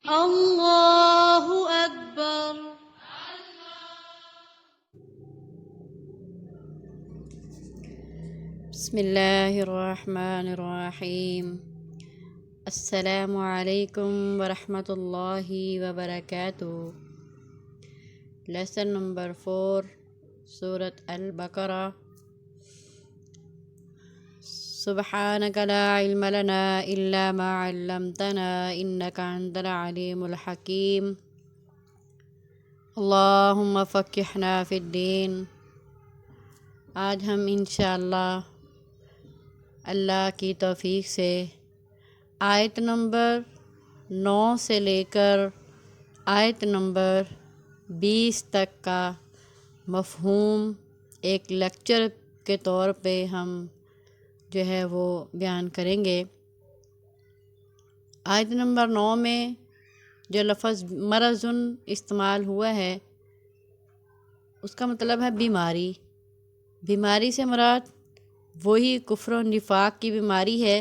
اللہ اکبر۔ بسم اللہ الرحمن الرحیم۔ السلام علیکم ورحمۃ اللہ وبرکاتہ۔ لیسن نمبر 4، سورۃ البقرہ۔ سبحانک لا علم لنا الا ما علمتنا انک انت العلیم الحکیم۔ اللہم فقہنا فی الدین۔ آج ہم انشاءاللہ اللہ کی توفیق سے آیت نمبر 9 سے لے کر آیت نمبر 20 تک کا مفہوم ایک لیکچر کے طور پہ ہم جو ہے وہ بیان کریں گے۔ آیت نمبر 9 میں جو لفظ مرضن استعمال ہوا ہے اس کا مطلب ہے بیماری۔ بیماری سے مراد وہی کفر و نفاق کی بیماری ہے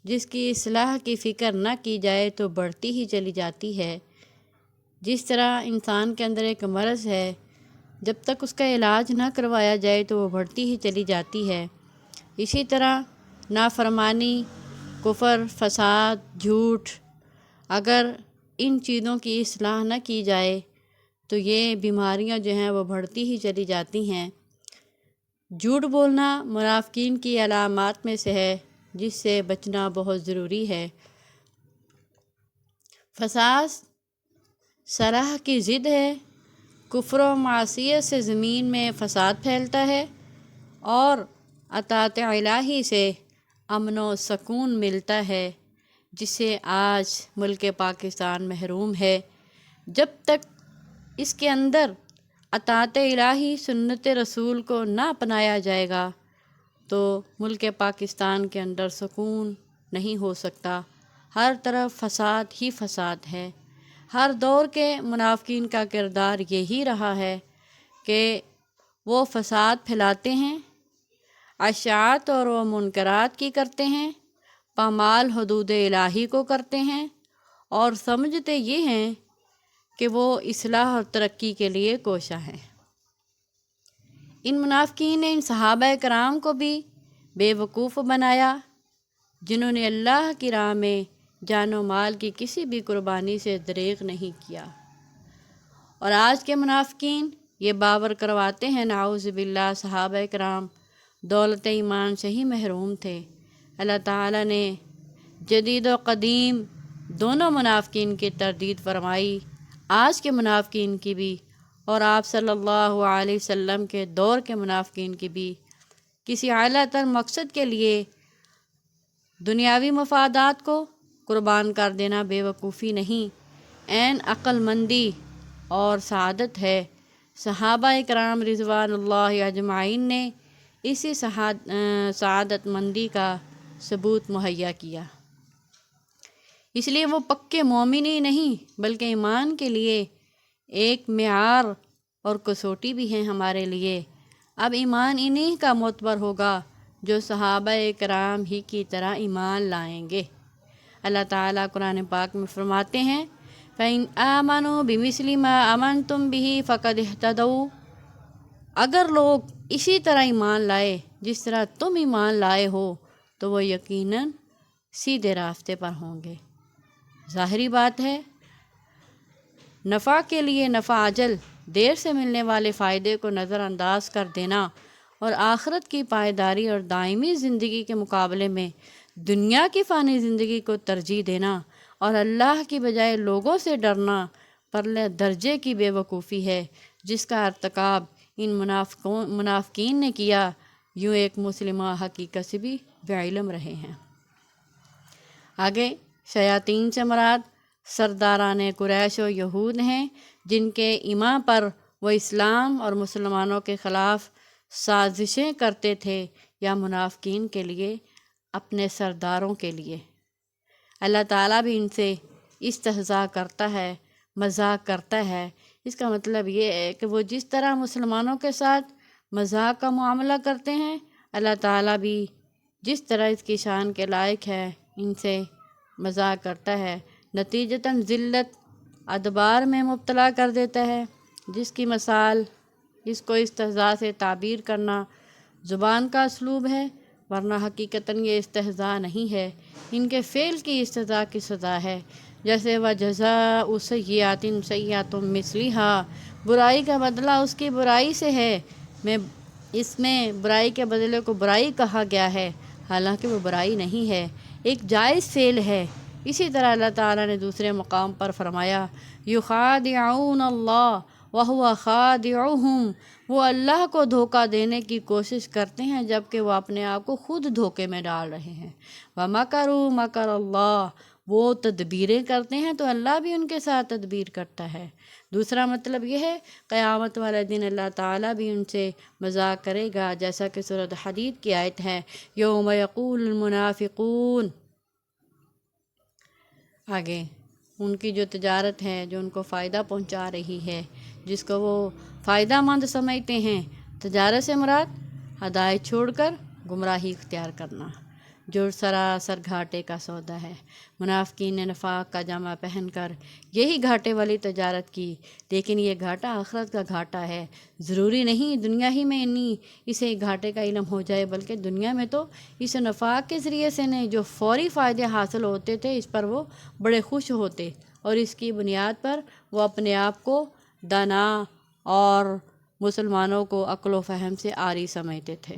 جس کی اصلاح کی فکر نہ کی جائے تو بڑھتی ہی چلی جاتی ہے۔ جس طرح انسان کے اندر ایک مرض ہے، جب تک اس کا علاج نہ کروایا جائے تو وہ بڑھتی ہی چلی جاتی ہے، اسی طرح نافرمانی، کفر، فساد، جھوٹ، اگر ان چیزوں کی اصلاح نہ کی جائے تو یہ بیماریاں جو ہیں وہ بڑھتی ہی چلی جاتی ہیں۔ جھوٹ بولنا منافقین کی علامات میں سے ہے جس سے بچنا بہت ضروری ہے۔ فساد صلاح کی ضد ہے۔ کفر و معصیت سے زمین میں فساد پھیلتا ہے اور اطاعت الہی سے امن و سکون ملتا ہے، جس سے آج ملک پاکستان محروم ہے۔ جب تک اس کے اندر اطاعت الہی، سنت رسول کو نہ اپنایا جائے گا تو ملک پاکستان کے اندر سکون نہیں ہو سکتا۔ ہر طرف فساد ہی فساد ہے۔ ہر دور کے منافقین کا کردار یہی رہا ہے کہ وہ فساد پھیلاتے ہیں، اشاعت اور وہ منکرات کی کرتے ہیں، پامال حدود الہی کو کرتے ہیں اور سمجھتے یہ ہیں کہ وہ اصلاح اور ترقی کے لیے کوشاں ہیں۔ ان منافقین نے ان صحابہ کرام کو بھی بے وقوف بنایا جنہوں نے اللہ کی راہ میں جان و مال کی کسی بھی قربانی سے دریغ نہیں کیا، اور آج کے منافقین یہ باور کرواتے ہیں نعوذ باللہ صحابہ کرام دولت ایمان سے ہی محروم تھے۔ اللہ تعالیٰ نے جدید و قدیم دونوں منافقین کی تردید فرمائی، آج کے منافقین کی بھی اور آپ صلی اللہ علیہ وسلم کے دور کے منافقین کی بھی۔ کسی اعلیٰ تر مقصد کے لیے دنیاوی مفادات کو قربان کر دینا بے وقوفی نہیں، عین عقل مندی اور سعادت ہے۔ صحابہ کرام رضوان اللہ اجمعین نے اسی سعادت مندی کا ثبوت مہیا کیا، اس لیے وہ پکے مومن ہی نہیں بلکہ ایمان کے لیے ایک معیار اور کسوٹی بھی ہیں ہمارے لیے۔ اب ایمان انہی کا معتبر ہوگا جو صحابہ کرام ہی کی طرح ایمان لائیں گے۔ اللہ تعالیٰ قرآن پاک میں فرماتے ہیں فَإِنْ آمَنُوا بِمِثْلِ مَا آمَنْتُمْ بِهِ فَقَدِ اهْتَدَوْا۔ اگر لوگ اسی طرح ایمان لائے جس طرح تم ایمان لائے ہو تو وہ یقیناً سیدھے راستے پر ہوں گے۔ ظاہری بات ہے، نفع کے لیے نفع عاجل، دیر سے ملنے والے فائدے کو نظر انداز کر دینا اور آخرت کی پائیداری اور دائمی زندگی کے مقابلے میں دنیا کی فانی زندگی کو ترجیح دینا اور اللہ کی بجائے لوگوں سے ڈرنا پرلے درجے کی بے وقوفی ہے، جس کا ارتکاب ان منافقین نے کیا۔ یوں ایک مسلمہ حقیقت سے بھی بے علم رہے ہیں۔ آگے شیاطین سے مراد سرداران قریش و یہود ہیں، جن کے امام پر وہ اسلام اور مسلمانوں کے خلاف سازشیں کرتے تھے، یا منافقین کے لیے، اپنے سرداروں کے لیے۔ اللہ تعالیٰ بھی ان سے استہزاء کرتا ہے، مذاق کرتا ہے۔ اس کا مطلب یہ ہے کہ وہ جس طرح مسلمانوں کے ساتھ مذاق کا معاملہ کرتے ہیں، اللہ تعالیٰ بھی جس طرح اس کی شان کے لائق ہے ان سے مذاق کرتا ہے۔ نتیجتاً ذلت ادبار میں مبتلا کر دیتا ہے، جس کی مثال اس کو استہزاء سے تعبیر کرنا زبان کا اسلوب ہے، ورنہ حقیقتاً یہ استہزاء نہیں ہے، ان کے فعل کی استہزاء کی سزا ہے۔ جیسے وَجَزَاءُ سَیِّئَةٍ سَیِّئَةٌ مِثْلُهَا، برائی کا بدلہ اس کی برائی سے ہے، اس میں برائی کے بدلے کو برائی کہا گیا ہے، حالانکہ وہ برائی نہیں ہے، ایک جائز فعل ہے۔ اسی طرح اللہ تعالیٰ نے دوسرے مقام پر فرمایا یخادعون اللہ وہو خادعہم، وہ اللہ کو دھوکہ دینے کی کوشش کرتے ہیں جبکہ وہ اپنے آپ کو خود دھوکے میں ڈال رہے ہیں۔ وَمَكَرُوا مَكَرَ اللَّهِ، وہ تدبیریں کرتے ہیں تو اللہ بھی ان کے ساتھ تدبیر کرتا ہے۔ دوسرا مطلب یہ ہے قیامت والے دن اللہ تعالیٰ بھی ان سے مذاق کرے گا، جیسا کہ سورۃ حدید کی آیت ہے یوم یقول المنافقون۔ آگے ان کی جو تجارت ہے جو ان کو فائدہ پہنچا رہی ہے، جس کو وہ فائدہ مند سمجھتے ہیں، تجارت سے مراد ہدایت چھوڑ کر گمراہی اختیار کرنا، جو سراسر گھاٹے کا سودا ہے۔ منافقین نے نفاق کا جامہ پہن کر یہی گھاٹے والی تجارت کی، لیکن یہ گھاٹا آخرت کا گھاٹا ہے۔ ضروری نہیں دنیا ہی میں اسے گھاٹے کا علم ہو جائے، بلکہ دنیا میں تو اس نفاق کے ذریعے سے نہیں، جو فوری فائدے حاصل ہوتے تھے اس پر وہ بڑے خوش ہوتے، اور اس کی بنیاد پر وہ اپنے آپ کو دانا اور مسلمانوں کو عقل و فہم سے عاری سمجھتے تھے۔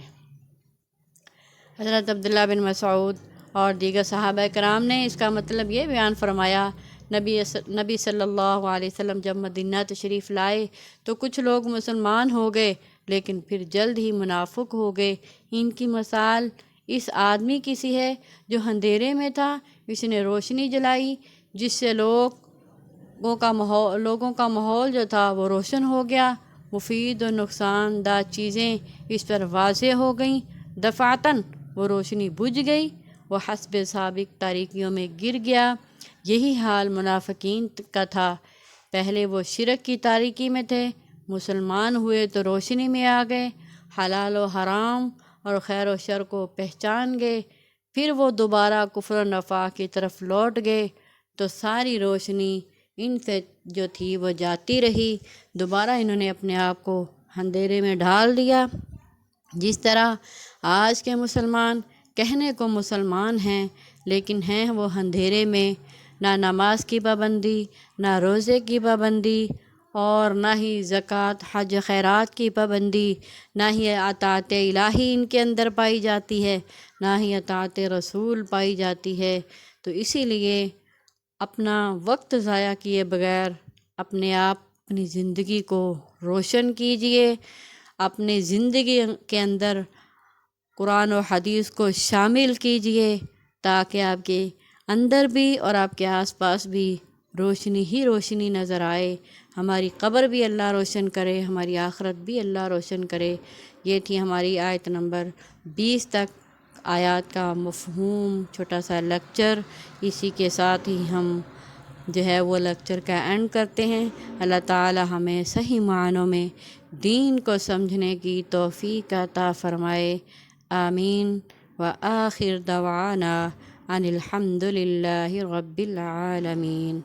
حضرت عبداللہ بن مسعود اور دیگر صحابہ کرام نے اس کا مطلب یہ بیان فرمایا، نبی صلی اللہ علیہ وسلم جب مدینہ تشریف لائے تو کچھ لوگ مسلمان ہو گئے لیکن پھر جلد ہی منافق ہو گئے۔ ان کی مثال اس آدمی کی سی ہے جو اندھیرے میں تھا، اس نے روشنی جلائی جس سے لوگوں کا ماحول جو تھا وہ روشن ہو گیا، مفید و نقصان دہ چیزیں اس پر واضح ہو گئیں، دفعتاً وہ روشنی بجھ گئی، وہ حسب سابق تاریکیوں میں گر گیا۔ یہی حال منافقین کا تھا، پہلے وہ شرک کی تاریکی میں تھے، مسلمان ہوئے تو روشنی میں آ گئے، حلال و حرام اور خیر و شر کو پہچان گئے، پھر وہ دوبارہ کفر و نفاق کی طرف لوٹ گئے تو ساری روشنی ان سے جو تھی وہ جاتی رہی، دوبارہ انہوں نے اپنے آپ کو اندھیرے میں ڈال دیا۔ جس طرح آج کے مسلمان کہنے کو مسلمان ہیں لیکن ہیں وہ اندھیرے میں، نہ نماز کی پابندی، نہ روزے کی پابندی، اور نہ ہی زکوٰۃ حج خیرات کی پابندی، نہ ہی اطاعت الہی ان کے اندر پائی جاتی ہے، نہ ہی اطاعت رسول پائی جاتی ہے۔ تو اسی لیے اپنا وقت ضائع کیے بغیر اپنی زندگی کو روشن کیجیے، اپنی زندگی کے اندر قرآن و حدیث کو شامل کیجیے تاکہ آپ کے اندر بھی اور آپ کے آس پاس بھی روشنی ہی روشنی نظر آئے، ہماری قبر بھی اللہ روشن کرے، ہماری آخرت بھی اللہ روشن کرے۔ یہ تھی ہماری آیت نمبر 20 تک آیات کا مفہوم، چھوٹا سا لیکچر۔ اسی کے ساتھ ہی ہم جو ہے وہ لیکچر کا اینڈ کرتے ہیں۔ اللہ تعالی ہمیں صحیح معنوں میں دین کو سمجھنے کی توفیق عطا فرمائے، آمین۔ وآخر دعوانا ان الحمد للہ رب العالمین۔